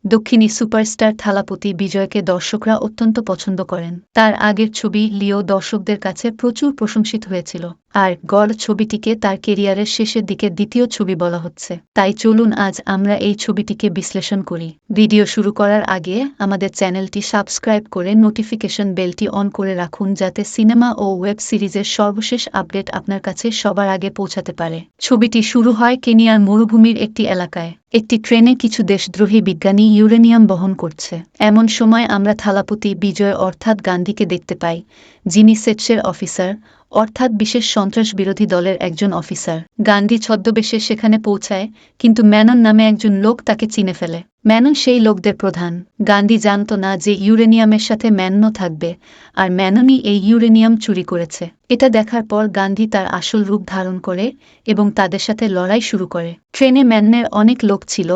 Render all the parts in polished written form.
দক্ষিণী সুপারস্টার থালাপতি বিজয়কে দর্শকরা অত্যন্ত পছন্দ করেন। তার আগের ছবি লিও দর্শকদের কাছে প্রচুর প্রশংসিত হয়েছিল, আর গড ছবিটিকে তার কেরিয়ারের শেষের দিকে দ্বিতীয় ছবি বলা হচ্ছে। তাই চলুন আজ আমরা এই ছবিটিকে বিশ্লেষণ করি। ভিডিও শুরু করার আগে আমাদের চ্যানেলটি সাবস্ক্রাইব করে নোটিফিকেশন বেলটি অন করে রাখুন, যাতে সিনেমা ও ওয়েব সিরিজের সর্বশেষ আপডেট আপনার কাছে সবার আগে পৌঁছাতে পারে। ছবিটি শুরু হয় কেনিয়ার মরুভূমির একটি এলাকায়। একটি ট্রেনে কিছু দেশদ্রোহী বিজ্ঞানী ইউরেনিয়াম বহন করছে। এমন সময় আমরা থালাপতি বিজয় অর্থাৎ গান্ধীকে দেখতে পাই, যিনি সেটসের অফিসার, অর্থাৎ বিশেষ সন্ত্রাস বিরোধী দলের একজন অফিসার। গান্ধী ছদ্মবেশে সেখানে পৌঁছায়, কিন্তু ম্যানন নামে একজন লোক তাকে চিনে ফেলে। ম্যানন সেই লোকদের প্রধান। গান্ধী জানত না যে ইউরেনিয়ামের সাথে ম্যাননও থাকবে, আর ম্যাননই এই ইউরেনিয়াম চুরি করেছে। এটা দেখার পর গান্ধী তার আসল রূপ ধারণ করে এবং তাদের সাথে লড়াই শুরু করে। ট্রেনে ম্যাননের অনেক লোক ছিল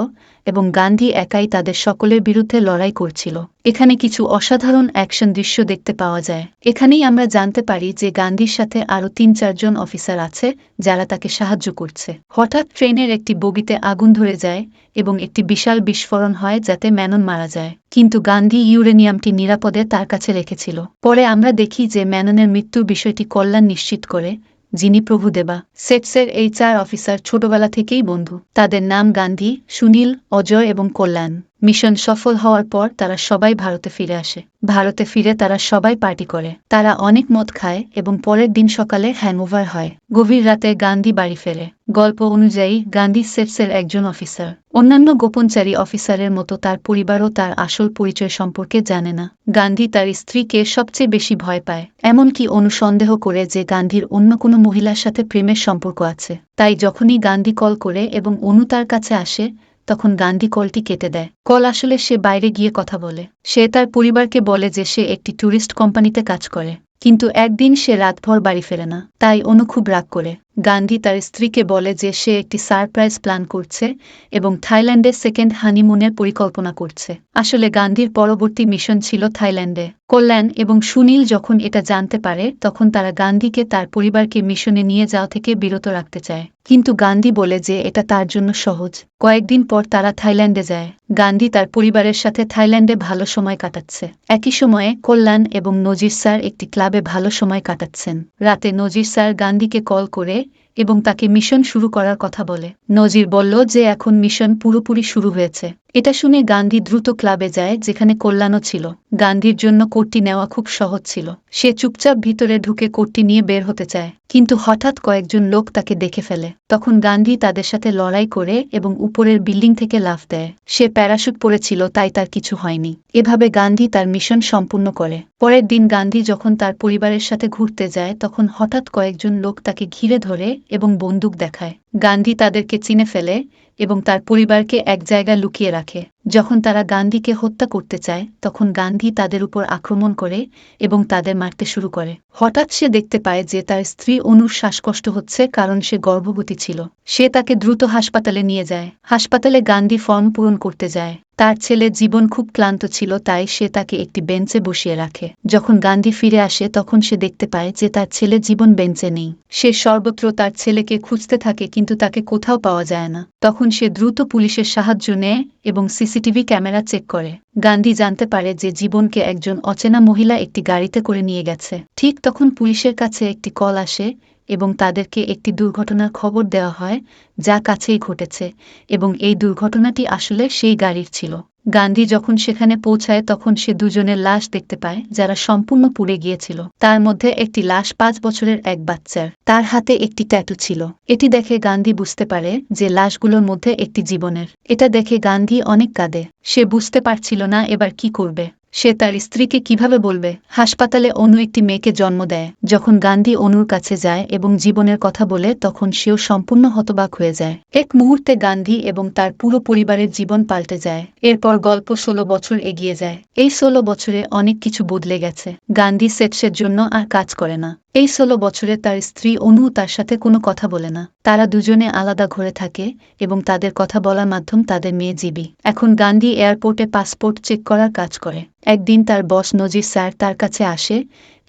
এবং গান্ধী একাই তাদের সকলের বিরুদ্ধে লড়াই করছিল। এখানে কিছু অসাধারণ অ্যাকশন দৃশ্য দেখতে পাওয়া যায়। এখানেই আমরা জানতে পারি যে গান্ধীর সাথে আরও ৩-৪ জন অফিসার আছে যারা তাকে সাহায্য করছে। হঠাৎ ট্রেনের একটি বগিতে আগুন ধরে যায় এবং একটি বিশাল বিস্ফোরণ হয়, যাতে ম্যানন মারা যায়। কিন্তু গান্ধী ইউরেনিয়ামটি নিরাপদে তার কাছে রেখেছিল। পরে আমরা দেখি যে ম্যাননের মৃত্যুর বিষয়টি কল্যাণ নিশ্চিত করে, যিনি প্রভুদেবা। সেটসের এই ৪ অফিসার ছোটবেলা থেকেই বন্ধু। তাদের নাম গান্ধী, সুনীল, অজয় এবং কল্যাণ। মিশন সফল হওয়ার পর তারা সবাই ভারতে ফিরে আসে। ভারতে ফিরে তারা সবাই পার্টি করে। তারা অনেক মদ খায় এবং পরের দিন সকালে হ্যাংওভার হয়। গভীর রাতে গান্ধী বাড়ি ফেরে। গল্প অনুযায়ী গান্ধী সেটসের একজন অফিসার। অন্যান্য গোপনচারী অফিসারের মতো তার পরিবারও তার আসল পরিচয় সম্পর্কে জানে না। গান্ধী তার স্ত্রীকে সবচেয়ে বেশি ভয় পায়, এমনকি অনুসন্দেহ করে যে গান্ধীর অন্য কোনো মহিলার সাথে প্রেমের সম্পর্ক আছে। তাই যখনই গান্ধী কল করে এবং অনু তার কাছে আসে, তখন গান্ধী কলটি কেটে দেয়। কল আসলে সে বাইরে গিয়ে কথা বলে। সে তার পরিবারকে বলে যে সে একটি ট্যুরিস্ট কোম্পানিতে কাজ করে, কিন্তু একদিন সে রাতভর বাড়ি ফেরে না। তাই অনু খুব রাগ করে। গান্ধী তার স্ত্রীকে বলে যে সে একটি সারপ্রাইজ প্ল্যান করছে এবং থাইল্যান্ডে সেকেন্ড হানিমুনের পরিকল্পনা করছে। আসলে গান্ধীর পরবর্তী মিশন ছিল থাইল্যান্ডে। কল্যাণ এবং সুনীল যখন এটা জানতে পারে, তখন তারা গান্ধীকে তার পরিবারকে মিশনে নিয়ে যাওয়া থেকে বিরত রাখতে চায়। কিন্তু গান্ধী বলে যে এটা তার জন্য সহজ। কয়েকদিন পর তারা থাইল্যান্ডে যায়। গান্ধী তার পরিবারের সাথে থাইল্যান্ডে ভালো সময় কাটাচ্ছে। একই সময়ে কল্যাণ এবং নজির স্যার একটি ক্লাবে ভালো সময় কাটাচ্ছেন। রাতে নজির স্যার গান্ধীকে কল করে এবং তাকে মিশন শুরু করার কথা বলে। নজির বলল যে এখন মিশন পুরোপুরি শুরু হয়েছে। এটা শুনে গান্ধী দ্রুত ক্লাবে যায়, যেখানে কল্যাণও ছিল। গান্ধীর জন্য কোটটি নেওয়া খুব সহজ ছিল। সে চুপচাপ ভিতরে ঢুকে কোটটি নিয়ে বের হতে চায়, কিন্তু হঠাৎ কয়েকজন লোক তাকে দেখে ফেলে। তখন গান্ধী তাদের সাথে লড়াই করে এবং উপরের বিল্ডিং থেকে লাফ দেয়। সে প্যারাশুট পরেছিল, তাই তার কিছু হয়নি। এভাবে গান্ধী তার মিশন সম্পূর্ণ করে। পরের দিন গান্ধী যখন তার পরিবারের সাথে ঘুরতে যায়, তখন হঠাৎ কয়েকজন লোক তাকে ঘিরে ধরে এবং বন্দুক দেখায়। গান্ধী তাদেরকে চিনে ফেলে এবং তার পরিবারকে এক জায়গায় লুকিয়ে রাখে। যখন তারা গান্ধীকে হত্যা করতে চায়, তখন গান্ধী তাদের উপর আক্রমণ করে এবং তাদের মারতে শুরু করে। হঠাৎ সে দেখতে পায় যে তার স্ত্রী অনুর শ্বাসকষ্ট হচ্ছে, কারণ সে গর্ভবতী ছিল। সে তাকে দ্রুত হাসপাতালে নিয়ে যায়। হাসপাতালে গান্ধী ফর্ম পূরণ করতে যায়। তার ছেলে জীবন খুব ক্লান্ত ছিল, তাই সে তাকে একটি বেঞ্চে বসিয়ে রাখে। যখন গান্ধী ফিরে আসে, তখন সে দেখতে পায় যে তার ছেলে জীবন বেঞ্চে নেই। সে সর্বত্র তার ছেলেকে খুঁজতে থাকে, কিন্তু তাকে কোথাও পাওয়া যায় না। তখন সে দ্রুত পুলিশের সাহায্য নেয় এবং সিসিটিভি ক্যামেরা চেক করে। গান্ধী জানতে পারে যে জীবনকে একজন অচেনা মহিলা একটি গাড়িতে করে নিয়ে গেছে। ঠিক তখন পুলিশের কাছে একটি কল আসে এবং তাদেরকে একটি দুর্ঘটনার খবর দেওয়া হয়, যা কাছেই ঘটেছে, এবং এই দুর্ঘটনাটি আসলে সেই গাড়ির ছিল। গান্ধী যখন সেখানে পৌঁছায়, তখন সে দুজনের লাশ দেখতে পায় যারা সম্পূর্ণ পুড়ে গিয়েছিল। তার মধ্যে একটি লাশ 5 বছরের এক বাচ্চার। তার হাতে একটি ট্যাটু ছিল। এটি দেখে গান্ধী বুঝতে পারে যে লাশগুলোর মধ্যে একটি জীবনের। এটা দেখে গান্ধী অনেক কাঁদে। সে বুঝতে পারছিল না এবার কি করবে। সে তার স্ত্রীকে কিভাবে বলবে। হাসপাতালে অনু একটি মেয়েকে জন্ম দেয়। যখন গান্ধী অনুর কাছে যায় এবং জীবনের কথা বলে, তখন সেও সম্পূর্ণ হতবাক হয়ে যায়। এক মুহূর্তে গান্ধী এবং তার পুরো পরিবারের জীবন পাল্টে যায়। এরপর গল্প 16 বছর এগিয়ে যায়। এই 16 বছরে অনেক কিছু বদলে গেছে। গান্ধী সেটসের জন্য আর কাজ করে না। এই 16 বছরে তার স্ত্রী অনু তার সাথে কোনো কথা বলে না। তারা দুজনে আলাদা ঘরে থাকে এবং তাদের কথা বলার মাধ্যম তাদের মেয়ে জিবি। এখন গান্ধী এয়ারপোর্টে পাসপোর্ট চেক করার কাজ করে। একদিন তার বস নজির স্যার তার কাছে আসে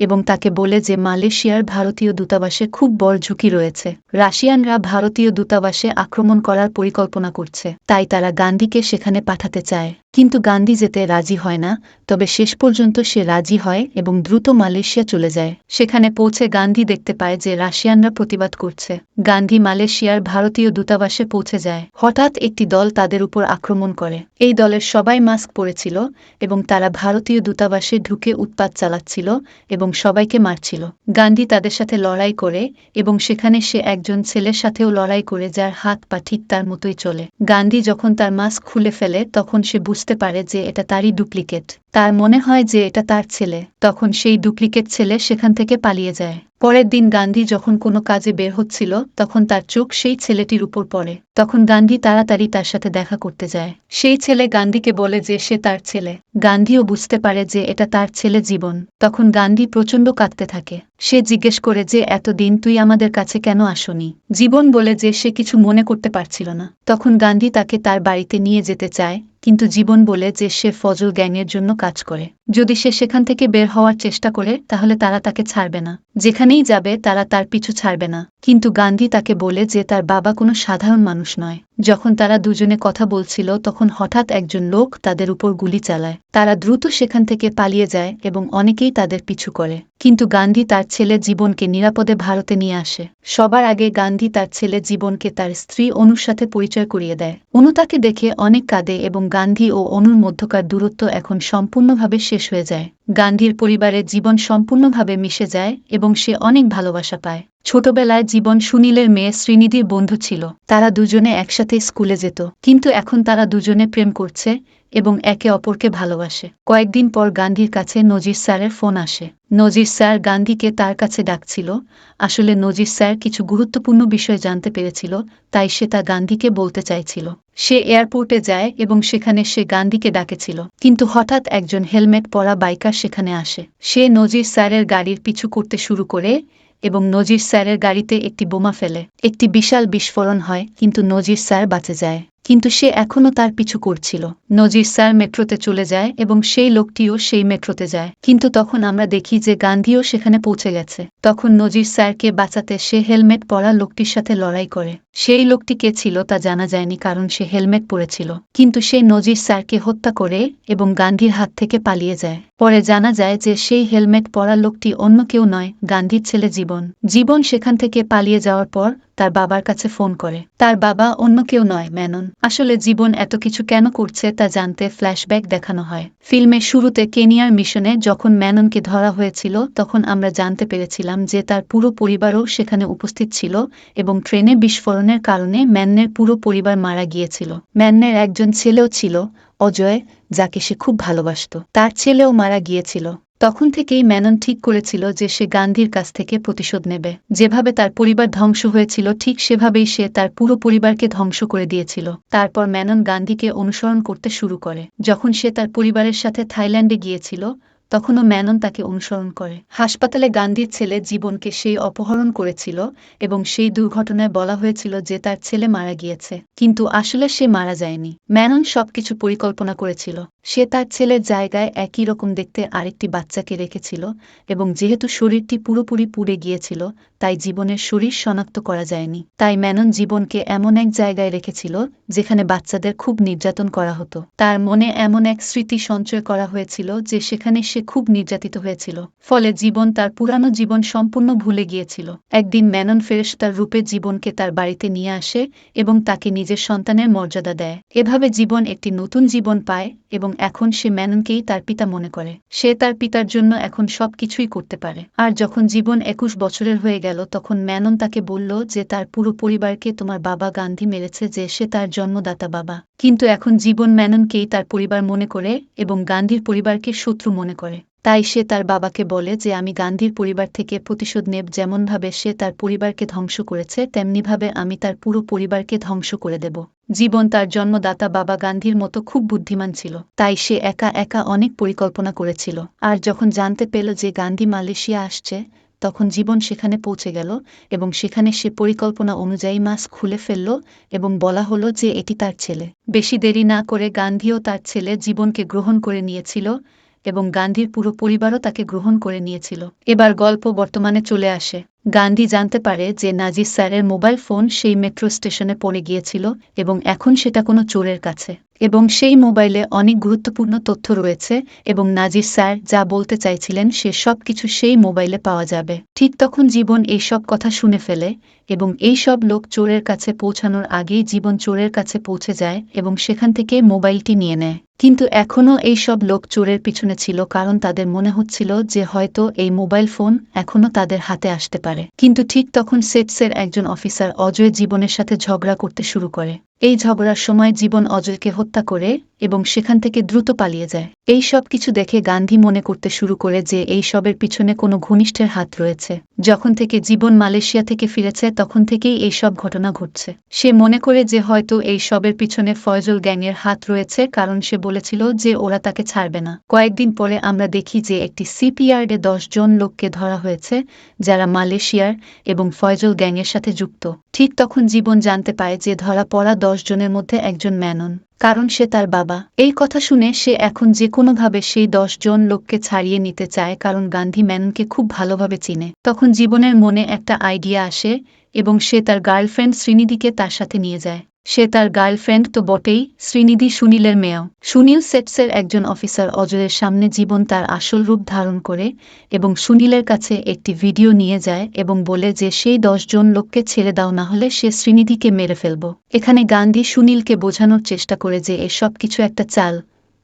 এবং তাকে বলে যে মালয়েশিয়ার ভারতীয় দূতাবাসে খুব বড় ঝুঁকি রয়েছে। রাশিয়ানরা ভারতীয় দূতাবাসে আক্রমণ করার পরিকল্পনা করছে, তাই তারা গান্ধীকে সেখানে পাঠাতে চায়। কিন্তু গান্ধী যেতে রাজি হয় না, তবে শেষ পর্যন্ত সে রাজি হয় এবং দ্রুত মালয়েশিয়া চলে যায়। সেখানে পৌঁছে গান্ধী দেখতে পায় যে রাশিয়ানরা প্রতিবাদ করছে। গান্ধী মালয়েশিয়ার ভারতীয় দূতাবাসে পৌঁছে যায়। হঠাৎ একটি দল তাদের উপর আক্রমণ করে। এই দলের সবাই মাস্ক পরেছিল এবং তারা ভারতীয় দূতাবাসে ঢুকে উৎপাত চালাচ্ছিল এবং সবাইকে মারছিল। গান্ধী তাদের সাথে লড়াই করে এবং সেখানে সে একজন ছেলের সাথেও লড়াই করে যার হাত পা ঠিক তার মতোই চলে। গান্ধী যখন তার মাস্ক খুলে ফেলে তখন সে বুঝতে পারে যে এটা তারই ডুপ্লিকেট। তার মনে হয় যে এটা তার ছেলে। তখন সেই ডুপ্লিকেট ছেলে সেখান থেকে পালিয়ে যায়। পরের দিন গান্ধী যখন কোনো কাজে বের হচ্ছিল তখন তার চোখ সেই ছেলেটির উপর পড়ে। তখন গান্ধী তাড়াতাড়ি তার সাথে দেখা করতে যায়। সেই ছেলে গান্ধীকে বলে যে সে তার ছেলে। গান্ধীও বুঝতে পারে যে এটা তার ছেলে জীবন। তখন গান্ধী প্রচণ্ড কাঁদতে থাকে। সে জিজ্ঞেস করে যে এতদিন তুই আমাদের কাছে কেন আসনি? জীবন বলে যে সে কিছু মনে করতে পারছিল না। তখন গান্ধী তাকে তার বাড়িতে নিয়ে যেতে চায়, কিন্তু জীবন বলে যে সে ফজল গ্যাংয়ের জন্য কাজ করে। যদি সে সেখান থেকে বের হওয়ার চেষ্টা করে তাহলে তারা তাকে ছাড়বে না। যেখানেই যাবে তারা তার পিছু ছাড়বে না। কিন্তু গান্ধী তাকে বলে যে তার বাবা কোনো সাধারণ মানুষ নয়। যখন তারা দুজনে কথা বলছিল তখন হঠাৎ একজন লোক তাদের উপর গুলি চালায়। তারা দ্রুত সেখান থেকে পালিয়ে যায় এবং অনেকেই তাদের পিছু করে। কিন্তু গান্ধী তার ছেলে জীবনকে নিরাপদে ভারতে নিয়ে আসে। সবার আগে গান্ধী তার ছেলে জীবনকে তার স্ত্রী অনুর সাথে পরিচয় করিয়ে দেয়। অনু তাকে দেখে অনেক কাঁদে এবং গান্ধী ও অনুর মধ্যকার দূরত্ব এখন সম্পূর্ণভাবে শেষ হয়ে যায়। গান্ধীর পরিবারে জীবন সম্পূর্ণভাবে মিশে যায় এবং সে অনেক ভালোবাসা পায়। ছোটবেলায় জীবন সুনীলের মেয়ে শ্রীনিধির বন্ধু ছিল। তারা দুজনে একসাথে স্কুলে যেত, কিন্তু এখন তারা দুজনে প্রেম করছে এবং একে অপরকে ভালোবাসে। কয়েকদিন পর গান্ধীর কাছে নজির স্যারের ফোন আসে। নজির স্যার গান্ধীকে তার কাছে ডাকছিল। আসলে নজির স্যার কিছু গুরুত্বপূর্ণ বিষয় জানতে পেরেছিল, তাই সে তা গান্ধীকে বলতে চাইছিল। সে এয়ারপোর্টে যায় এবং সেখানে সে গান্ধীকে ডাকেছিল, কিন্তু হঠাৎ একজন হেলমেট পরা বাইকার সেখানে আসে। সে নজির স্যারের গাড়ির পিছু করতে শুরু করে এবং নজির স্যারের গাড়িতে একটি বোমা ফেলে। একটি বিশাল বিস্ফোরণ হয়, কিন্তু নজির স্যার বাঁচে যায়। কিন্তু সে এখনও তার পিছু করছিল। নজির স্যার মেট্রোতে চলে যায় এবং সেই লোকটিও সেই মেট্রোতে যায়। কিন্তু তখন আমরা দেখি যে গান্ধীও সেখানে পৌঁছে গেছে। তখন নজির স্যারকে বাঁচাতে সে হেলমেট পরা লোকটির সাথে লড়াই করে। সেই লোকটি কে ছিল তা জানা যায়নি, কারণ সে হেলমেট পরেছিল। কিন্তু সে নজির স্যারকে হত্যা করে এবং গান্ধীর হাত থেকে পালিয়ে যায়। পরে জানা যায় যে সেই হেলমেট পরা লোকটি অন্য কেউ নয়, গান্ধীর ছেলে জীবন। জীবন সেখান থেকে পালিয়ে যাওয়ার পর তার বাবার কাছে ফোন করে। তার বাবা অন্য কেউ নয়, মেনন। আসলে জীবন এত কিছু কেন করছে তা জানতে ফ্ল্যাশব্যাক দেখানো হয়। ফিল্মের শুরুতে কেনিয়ার মিশনে যখন মেননকে ধরা হয়েছিল তখন আমরা জানতে পেরেছিলাম যে তার পুরো পরিবারও সেখানে উপস্থিত ছিল এবং ট্রেনে বিস্ফোরণের কারণে ম্যানের পুরো পরিবার মারা গিয়েছিল। ম্যানের একজন ছেলেও ছিল, অজয়, যাকে সে খুব ভালোবাসত। তার ছেলেও মারা গিয়েছিল। তখন থেকেই মেনন ঠিক করেছিল যে সে গান্ধীর কাছ থেকে প্রতিশোধ নেবে। যেভাবে তার পরিবার ধ্বংস হয়েছিল ঠিক সেভাবেই সে তার পুরো পরিবারকে ধ্বংস করে দিয়েছিল। তারপর মেনন গান্ধীকে অনুসরণ করতে শুরু করে। যখন সে তার পরিবারের সাথে থাইল্যান্ডে গিয়েছিল তখনও মেনন তাকে অনুসরণ করে। হাসপাতালে গান্ধীর ছেলে জীবনকে সেই অপহরণ করেছিল এবং সেই দুর্ঘটনায় বলা হয়েছিল যে তার ছেলে মারা গিয়েছে, কিন্তু আসলে সে মারা যায়নি। মেনন সবকিছু পরিকল্পনা করেছিল। সে তার ছেলের জায়গায় একই রকম দেখতে আরেকটি বাচ্চাকে রেখেছিল এবং যেহেতু শরীরটি পুরোপুরি পুড়ে গিয়েছিল তাই জীবনের শরীর শনাক্ত করা যায়নি। তাই মেনন জীবনকে এমন এক জায়গায় রেখেছিল যেখানে বাচ্চাদের খুব নির্যাতন করা হতো। তার মনে এমন এক স্মৃতি সঞ্চয় করা হয়েছিল যে সেখানে সে খুব নির্যাতিত হয়েছিল। ফলে জীবন তার পুরানো জীবন সম্পূর্ণ ভুলে গিয়েছিল। একদিন মেনন ফেরেশতার রূপে জীবনকে তার বাড়িতে নিয়ে আসে এবং তাকে নিজের সন্তানের মর্যাদা দেয়। এভাবে জীবন একটি নতুন জীবন পায় এবং এখন সে মেননকেই তার পিতা মনে করে। সে তার পিতার জন্য এখন সবকিছুই করতে পারে। আর যখন জীবন 21 বছরের হয়ে গেল তখন মেনন তাকে বলল যে তার পুরো পরিবারকে তোমার বাবা গান্ধী মেরেছে, যে সে তার জন্মদাতা বাবা। কিন্তু এখন জীবন মেননকেই তার পরিবার মনে করে এবং গান্ধীর পরিবারকে শত্রু মনে করে। তাই সে তার বাবাকে বলে যে আমি গান্ধীর পরিবার থেকে প্রতিশোধ নেব। যেমনভাবে সে তার পরিবারকে ধ্বংস করেছে তেমনিভাবে আমি তার পুরো পরিবারকে ধ্বংস করে দেব। জীবন তার জন্মদাতা বাবা গান্ধীর মতো খুব বুদ্ধিমান ছিল, তাই সে একা একা অনেক পরিকল্পনা করেছিল। আর যখন জানতে পেল যে গান্ধী মালয়েশিয়া আসছে তখন জীবন সেখানে পৌঁছে গেল এবং সেখানে সে পরিকল্পনা অনুযায়ী মাস্ক খুলে ফেলল এবং বলা হলো যে এটি তার ছেলে। বেশি দেরি না করে গান্ধীও তার ছেলে জীবনকে গ্রহণ করে নিয়েছিল এবং গান্ধীর পুরো পরিবারও তাকে গ্রহণ করে নিয়েছিল। এবার গল্প বর্তমানে চলে আসে। গান্ধী জানতে পারে যে নাজির স্যারের মোবাইল ফোন সেই মেট্রো স্টেশনে পড়ে গিয়েছিল এবং এখন সেটা কোনো চোরের কাছে, এবং সেই মোবাইলে অনেক গুরুত্বপূর্ণ তথ্য রয়েছে এবং নাজির স্যার যা বলতে চাইছিলেন সে সব কিছু সেই মোবাইলে পাওয়া যাবে। ঠিক তখন জীবন এই সব কথা শুনে ফেলে এবং এই সব লোক চোরের কাছে পৌঁছানোর আগেই জীবন চোরের কাছে পৌঁছে যায় এবং সেখান থেকে মোবাইলটি নিয়ে নেয়। কিন্তু এখনও এই সব লোক চোরের পিছনে ছিল, কারণ তাদের মনে হচ্ছিল যে হয়তো এই মোবাইল ফোন এখনও তাদের হাতে আসতে পারে। কিন্তু ঠিক তখন সেটসের একজন অফিসার অজয় জীবনের সাথে ঝগড়া করতে শুরু করে। এই ঝগড়ার সময় জীবন অজয়কে হত্যা করে এবং সেখান থেকে দ্রুত পালিয়ে যায়। এই সব কিছু দেখে গান্ধী মনে করতে শুরু করে যে এই সবের পিছনে কোনো ঘনিষ্ঠের হাত রয়েছে। যখন থেকে জীবন মালয়েশিয়া থেকে ফিরেছে তখন থেকেই এই সব ঘটনা ঘটছে। সে মনে করে যে হয়তো এই সবের পিছনে ফয়জল গ্যাংয়ের হাত রয়েছে, কারণ সে বলেছিল যে ওরা তাকে ছাড়বে না। কয়েকদিন পরে আমরা দেখি যে একটি সিপিআরডে 10 জন লোককে ধরা হয়েছে যারা মালয়েশিয়ার এবং ফয়জল গ্যাংয়ের সাথে যুক্ত। ঠিক তখন জীবন জানতে পায় যে ধরা পড়া 10 জনের মধ্যে একজন ম্যানন, কারণ সে তার বাবা। এই কথা শুনে সে এখন যে কোনোভাবে সেই 10 জন লোককে ছাড়িয়ে নিতে চায়, কারণ গান্ধী ম্যাননকে খুব ভালোভাবে চিনে। তখন জীবনের মনে একটা আইডিয়া আসে এবং সে তার গার্লফ্রেন্ড শ্রীনিধিকে তার সাথে নিয়ে যায়। সে তার গার্লফ্রেন্ড তো বটেই, শ্রীনিধি সুনীলের মেয়েও। সুনীল সেটসের একজন অফিসার অজয়ের সামনে জীবন তার আসল রূপ ধারণ করে এবং সুনীলের কাছে একটি ভিডিও নিয়ে যায় এবং বলে যে সেই 10 জন লোককে ছেড়ে দাও, না হলে সে শ্রীনিধিকে মেরে ফেলব। এখানে গান্ধী সুনীলকে বোঝানোর চেষ্টা করে যে এসব কিছু একটা চাল,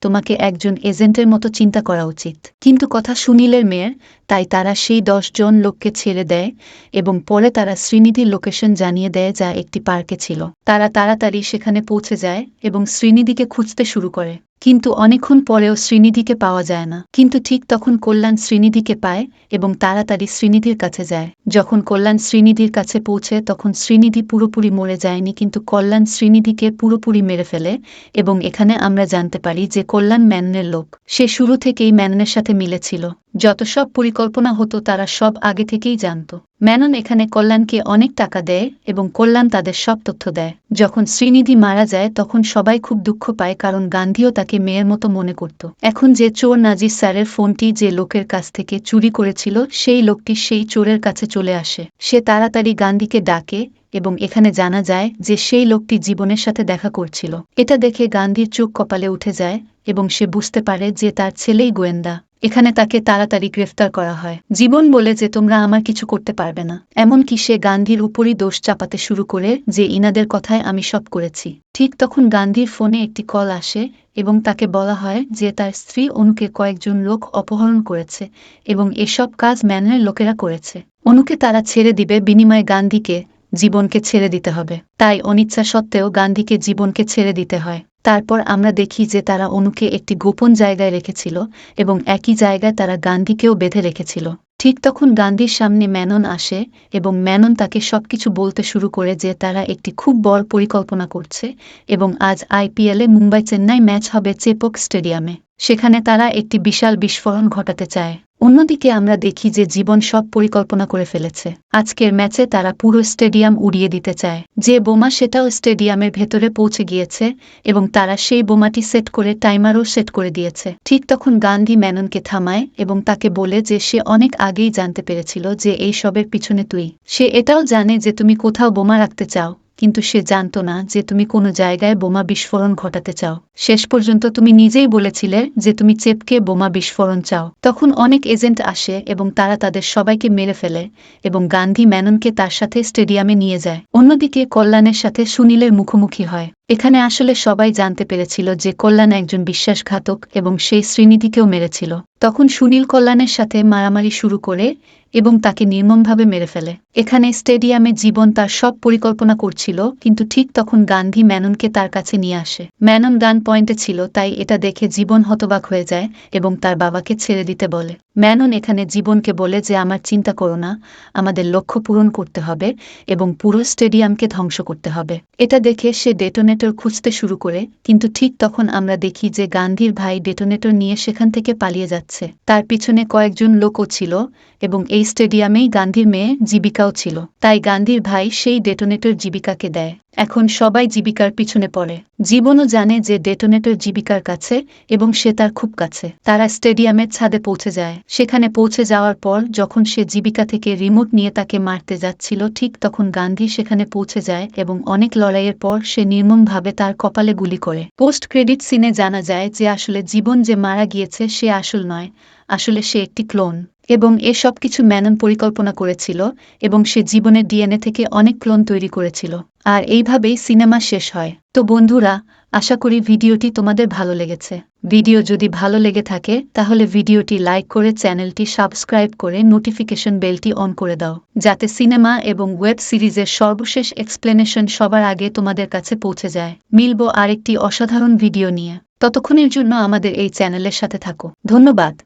তোমাকে একজন এজেন্টের মতো চিন্তা করা উচিত। কিন্তু কথা সুনীলের মেয়ের, তাই তারা সেই 10 জন লোককে ছেড়ে দেয় এবং পরে তারা শ্রীনিধির লোকেশন জানিয়ে দেয় যা একটি পার্কে ছিল। তারা তাড়াতাড়ি সেখানে পৌঁছে যায় এবং শ্রীনিধিকে খুঁজতে শুরু করে, কিন্তু অনেকক্ষণ পরেও শ্রীনিধিকে পাওয়া যায় না। কিন্তু ঠিক তখন কল্যাণ শ্রীনিধিকে পায় এবং তাড়াতাড়ি শ্রীনিধির কাছে যায়। যখন কল্যাণ শ্রীনিধির কাছে পৌঁছে তখন শ্রীনিধি পুরোপুরি মরে যায়নি, কিন্তু কল্যাণ শ্রীনিধিকে পুরোপুরি মেরে ফেলে এবং এখানে আমরা জানতে পারি যে কল্যাণ ম্যাননের লোক। সে শুরু থেকেই ম্যাননের সাথে মিলেছিল। যত সব পরিকল্পনা হতো তারা সব আগে থেকেই জানত। ম্যানন এখানে কল্যাণকে অনেক টাকা দেয় এবং কল্যাণ তাদের সব তথ্য দেয়। যখন শ্রীনিধি মারা যায় তখন সবাই খুব দুঃখ পায়, কারণ গান্ধীও তাকে মেয়ের মতো মনে করত। এখন যে চোর নাজির স্যারের ফোনটি যে লোকের কাছ থেকে চুরি করেছিল সেই লোকটি সেই চোরের কাছে চলে আসে। সে তাড়াতাড়ি গান্ধীকে ডাকে এবং এখানে জানা যায় যে সেই লোকটি জীবনের সাথে দেখা করছিল। এটা দেখে গান্ধীর চোখ কপালে উঠে যায় এবং সে বুঝতে পারে যে তার ছেলেই গোয়েন্দা। এখানে তাকে তাড়াতাড়ি গ্রেফতার করা হয়। জীবন বলে যে তোমরা আমার কিছু করতে পারবে না। এমনকি সে গান্ধীর উপরই দোষ চাপাতে শুরু করে যে ইনাদের কথায় আমি সব করেছি। ঠিক তখন গান্ধীর ফোনে একটি কল আসে এবং তাকে বলা হয় যে তার স্ত্রী অনুকে কয়েকজন লোক অপহরণ করেছে এবং এসব কাজ ম্যানের লোকেরা করেছে। অনুকে তারা ছেড়ে দিবে, বিনিময়ে গান্ধীকে জীবনকে ছেড়ে দিতে হবে। তাই অনিচ্ছা সত্ত্বেও গান্ধীকে জীবনকে ছেড়ে দিতে হয়। তারপর আমরা দেখি যে তারা অনুকে একটি গোপন জায়গায় রেখেছিল এবং একই জায়গায় তারা গান্ধীকেও বেঁধে রেখেছিল। ঠিক তখন গান্ধীর সামনে ম্যানন আসে এবং ম্যানন তাকে সবকিছু বলতে শুরু করে যে তারা একটি খুব বড় পরিকল্পনা করছে এবং আজ আইপিএলে মুম্বাই চেন্নাই ম্যাচ হবে চেপক স্টেডিয়ামে। সেখানে তারা একটি বিশাল বিস্ফোরণ ঘটাতে চায়। অন্যদিকে আমরা দেখি যে জীবন সব পরিকল্পনা করে ফেলেছে। আজকের ম্যাচে তারা পুরো স্টেডিয়াম উড়িয়ে দিতে চায়। যে বোমা সেটাও স্টেডিয়ামের ভেতরে পৌঁছে গিয়েছে এবং তারা সেই বোমাটি সেট করে টাইমারও সেট করে দিয়েছে। ঠিক তখন গান্ধী ম্যাননকে থামায় এবং তাকে বলে যে সে অনেক আগেই জানতে পেরেছিল যে এই সবের পিছনে তুই। সে এটাও জানে যে তুমি কোথাও বোমা রাখতে চাও, কিন্তু সে জানত না যে তুমি কোনো জায়গায় বোমা বিস্ফোরণ ঘটাতে চাও। শেষ পর্যন্ত তুমি নিজেই বলেছিলে যে তুমি চেপকে বোমা বিস্ফোরণ চাও। তখন অনেক এজেন্ট আসে এবং তারা তাদের সবাইকে মেরে ফেলে এবং গান্ধী ম্যাননকে তার সাথে স্টেডিয়ামে নিয়ে যায়। অন্যদিকে কল্যাণের সাথে সুনীলের মুখোমুখি হয়। এখানে আসলে সবাই জানতে পেরেছিল যে কল্যাণ একজন বিশ্বাসঘাতক এবং সেই শ্রীনিধিকেও মেরেছিল। তখন সুনীল কল্যাণের সাথে মারামারি শুরু করে এবং তাকে নির্মমভাবে মেরে ফেলে। এখানে স্টেডিয়ামে জীবন তার সব পরিকল্পনা করছিল, কিন্তু ঠিক তখন গান্ধী ম্যাননকে তার কাছে নিয়ে আসে। ম্যানন গান পয়েন্টে ছিল, তাই এটা দেখে জীবন হতবাক হয়ে যায় এবং তার বাবাকে ছেড়ে দিতে বলে। ম্যানন এখানে জীবনকে বলে যে আমার চিন্তা করো না, আমাদের লক্ষ্য পূরণ করতে হবে এবং পুরো স্টেডিয়ামকে ধ্বংস করতে হবে। এটা দেখে সে ডেটোনেটর খুঁজতে শুরু করে, কিন্তু ঠিক তখন আমরা দেখি যে গান্ধীর ভাই ডেটোনেটর নিয়ে সেখান থেকে পালিয়ে যাচ্ছে। যাচ্ছে। তার পিছনে কয়েকজন লোকও ছিল এবং এই স্টেডিয়ামেই গান্ধীর মেয়ে জীবিকাও ছিল। তাই গান্ধীর ভাই সেই ডেটোনেটর জীবিকাকে দেয়। এখন সবাই জীবিকার পিছনে পড়ে। জীবনও জানে যে ডেটোনেটর জীবিকার কাছে এবং সে তার খুব কাছে। তারা স্টেডিয়ামের ছাদে পৌঁছে যায়। সেখানে পৌঁছে যাওয়ার পর যখন সে জীবিকা থেকে রিমোট নিয়ে তাকে মারতে যাচ্ছিল, ঠিক তখন গান্ধী সেখানে পৌঁছে যায় এবং অনেক লড়াইয়ের পর সে নির্মমভাবে তার কপালে গুলি করে। পোস্ট ক্রেডিট সিনে জানা যায় যে আসলে জীবন যে মারা গিয়েছে সে আসল নয়, আসলে সে একটি ক্লোন এবং এসব কিছু ম্যানন পরিকল্পনা করেছিল এবং সে জীবনের ডিএনএ থেকে অনেক ক্লোন তৈরি করেছিল। আর এইভাবেই সিনেমা শেষ হয়। তো বন্ধুরা, আশা করি ভিডিওটি তোমাদের ভালো লেগেছে। ভিডিও যদি ভালো লেগে থাকে তাহলে ভিডিওটি লাইক করে চ্যানেলটি সাবস্ক্রাইব করে নোটিফিকেশন বেলটি অন করে দাও, যাতে সিনেমা এবং ওয়েব সিরিজের সর্বশেষ এক্সপ্লেনেশন সবার আগে তোমাদের কাছে পৌঁছে যায়। মিলবো আরেকটি অসাধারণ ভিডিও নিয়ে। ততক্ষণের জন্য আমাদের এই চ্যানেলের সাথে থাকো। ধন্যবাদ।